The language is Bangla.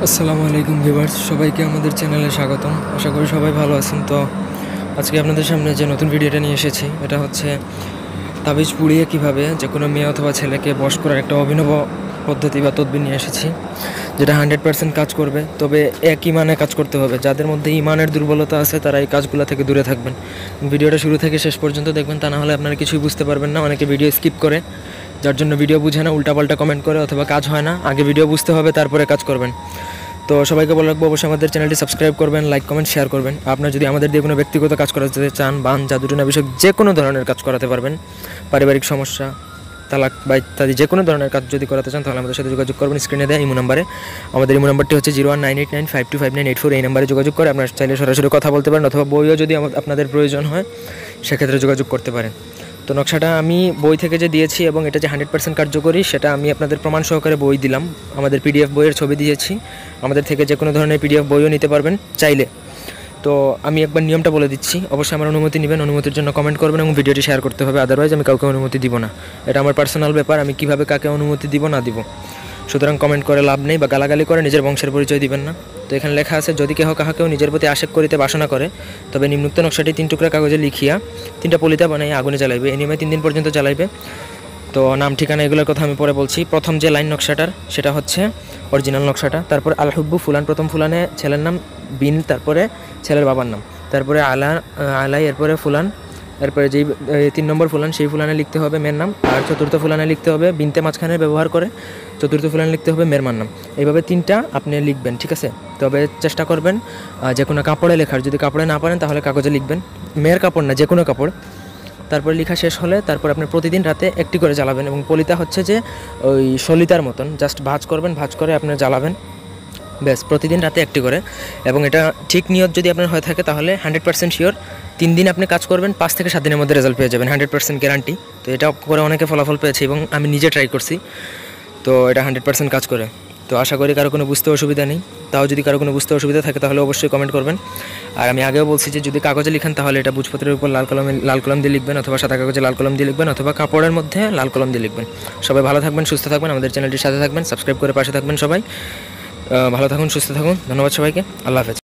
আসসালামু আলাইকুম ভিউয়ার্স, সবাইকে আমাদের চ্যানেলে স্বাগতম। আশা করি সবাই ভালো আছেন। তো আজকে আপনাদের সামনে যে নতুন ভিডিওটা নিয়ে এসেছি, এটা হচ্ছে তাবিজ পুড়িয়ে কীভাবে যে কোনো মেয়ে অথবা ছেলেকে বশ করার একটা অভিনব পদ্ধতি বা তদবির নিয়ে এসেছি, যেটা 100% কাজ করবে। তবে এক ইমানে কাজ করতে হবে। যাদের মধ্যে ইমানের দুর্বলতা আছে তারা এই কাজগুলো থেকে দূরে থাকবেন। ভিডিওটা শুরু থেকে শেষ পর্যন্ত দেখবেন, তা না হলে আপনারা কিছুই বুঝতে পারবেন না। অনেকে ভিডিও স্কিপ করে, যার জন্য ভিডিও বুঝে না, উল্টাপাল্টা কমেন্ট করে অথবা কাজ হয় না। আগে ভিডিও বুঝতে হবে, তারপরে কাজ করবেন। তো সবাইকে বলে রাখবো, অবশ্যই আমাদের চ্যানেলটি সাবস্ক্রাইব করবেন, লাইক কমেন্ট শেয়ার করবেন। আপনারা যদি আমাদের দিয়ে কোনো ব্যক্তিগত কাজ করাতে চান, বান জাদুটনা বিষয়ক যে কোনো ধরনের কাজ করাতে পারবেন, পারিবারিক সমস্যা, তালাক বা ইত্যাদি যে কোনো ধরনের কাজ যদি করাতে চান, তাহলে আমাদের সাথে যোগাযোগ করবেন। স্ক্রিনে দেওয়া ইমো নাম্বারে। আমাদের ইমো নাম্বারটি হচ্ছে 019895259984। এই নাম্বারে যোগাযোগ করে আপনারা চাইলে সরাসরি কথা বলতে পারেন, অথবা বইও যদি আপনাদের প্রয়োজন হয় সেক্ষেত্রে যোগাযোগ করতে পারেন। তো নকশাটা আমি বই থেকে যে দিয়েছি এবং এটা যে 100% কার্যকরী, সেটা আমি আপনাদের প্রমাণ সহকারে বই দিলাম। আমাদের পিডিএফ বইয়ের ছবি দিয়েছি। আমাদের থেকে যে কোনো ধরনের পিডিএফ বইও নিতে পারবেন চাইলে। তো আমি একবার নিয়মটা বলে দিচ্ছি। অবশ্যই আমার অনুমতি নেবেন, অনুমতির জন্য কমেন্ট করবেন এবং ভিডিওটি শেয়ার করতে হবে। আদারওয়াইজ আমি কাউকে অনুমতি দিব না। এটা আমার পার্সোনাল ব্যাপার, আমি কীভাবে কাকে অনুমতি দিব না দিব। সুতরাং কমেন্ট করে লাভ নেই বা গালাগালি করে নিজের বংশের পরিচয় দিবেন না। তো এখানে লেখা আছে, যদি কেহ কাহাকেও নিজের প্রতি আশেক করিতে বাসনা করে, তবে নিম্নোক্ত নকশাটি 3 টুকরা কাগজে লিখিয়া 3টা পলিতা বানাইয়া আগুনে জ্বালাইবে। এই নিয়মে 3 দিন পর্যন্ত জ্বালাইবে। তো নাম ঠিকানা এগুলোর কথা আমি পরে বলছি। প্রথম যে লাইন নকশাটার, সেটা হচ্ছে অরিজিনাল নকশাটা। তারপর আল হুব্বু ফুলান, প্রথম ফুলানে ছেলের নাম, বিন তারপরে ছেলের বাবার নাম, তারপরে আলাই, এরপরে ফুলান, এরপরে যেই 3 নম্বর ফুলান সেই ফুলানে লিখতে হবে মেয়ের নাম, আর চতুর্থ ফুলানে লিখতে হবে বিনতে মাঝখানে ব্যবহার করে, চতুর্থ ফুলানে লিখতে হবে মেয়ের মার নাম। এইভাবে 3টা আপনি লিখবেন, ঠিক আছে? তবে চেষ্টা করবেন যে কোনো কাপড়ে লেখার। যদি কাপড়ে না পারেন তাহলে কাগজে লিখবেন। মেয়ের কাপড় না, যে কোনো কাপড়। তারপরে লেখা শেষ হলে তারপর আপনি প্রতিদিন রাতে একটি করে জ্বালাবেন। এবং পলিতা হচ্ছে যে ওই সলিতার মতন, জাস্ট ভাঁজ করবেন, ভাঁজ করে আপনি জ্বালাবেন। ব্যাস, প্রতিদিন রাতে একটি করে। এবং এটা ঠিক নিয়ত যদি আপনার হয়ে থাকে তাহলে 100% শিওর 3 দিন আপনি কাজ করবেন, 5 থেকে 7 দিনের মধ্যে রেজাল্ট পেয়ে যাবেন, 100% গ্যারান্টি। তো এটা করে অনেকে ফলাফল পেয়েছে এবং আমি নিজে ট্রাই করছি। তো এটা 100% কাজ করে। তো আশা করি কারো কোনো বুঝতে অসুবিধা নেই। তাও যদি কারো কোনো বুঝতে অসুবিধা থাকে তাহলে অবশ্যই কমেন্ট করবেন। আর আমি আগেও বলছি যে যদি কাগজে লিখেন তাহলে এটা ভোজপত্রের উপর লাল কলম দিয়ে লিখবেন, অথবা সাদা কাগজে লাল কলম দিয়ে লিখবেন, অথবা কাপড়ের মধ্যে লাল কলম দিয়ে লিখবেন। সবাই ভালো থাকবেন, সুস্থ থাকবেন, আমাদের চ্যানেলটির সাথে থাকবেন, সাবস্ক্রাইব করে পাশে থাকবেন। সবাই ভালো থাকুন, সুস্থ থাকুন। ধন্যবাদ সবাইকে। আল্লাহ হাফেজ।